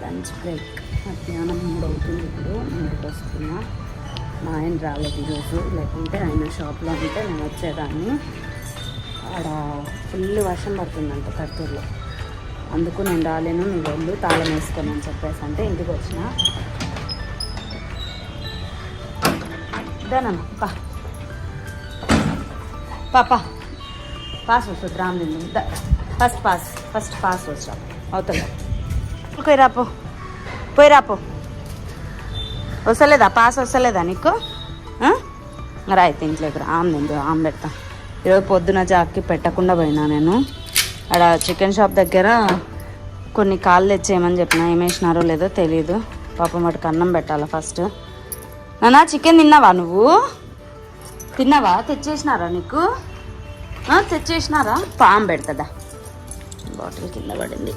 Lunch break మధ్యాహ్నం 3 అవుతుంది. ఇప్పుడు 3కి వస్తున్నా. మా ఆయన రాలేదు ఈరోజు, లేకుంటే ఆయన షాప్లో ఉంటే నేను వచ్చేదాన్ని. ఆడ ఫుల్ వర్షం పడుతుందంట కర్తూరులో, అందుకు నేను రాలేను, నువ్వు వెళ్ళు తాళం వేసుకొని అని చెప్పేసి అంటే ఇంటికి వచ్చిన. దానమ్మా పాపా పాస్ వస్తుంది రామ్దింది. ఫస్ట్ పాస్ వచ్చా అవుతుందా? పోయి రాపో, పోయి రాపో. వస్తలేదా పాస్? వస్తలేదా నీకు? మరి అయితే ఇంట్లోకి రామ్దింది ఆమ్ పెడతా. ఈరోజు పొద్దున జాక్కి పెట్టకుండా పోయినా నేను. అక్కడ చికెన్ షాప్ దగ్గర కొన్ని కాళ్ళు తెచ్చేయమని చెప్పిన, ఏమేసినారో లేదో తెలీదు. పాపం వాటికి అన్నం పెట్టాలా ఫస్ట్. నానా చికెన్ తిన్నావా నువ్వు? తిన్నావా? తెచ్చేసినారా నీకు? తెచ్చేసినారా? పాము పెడుతుందా? బాటిల్ కింద పడింది.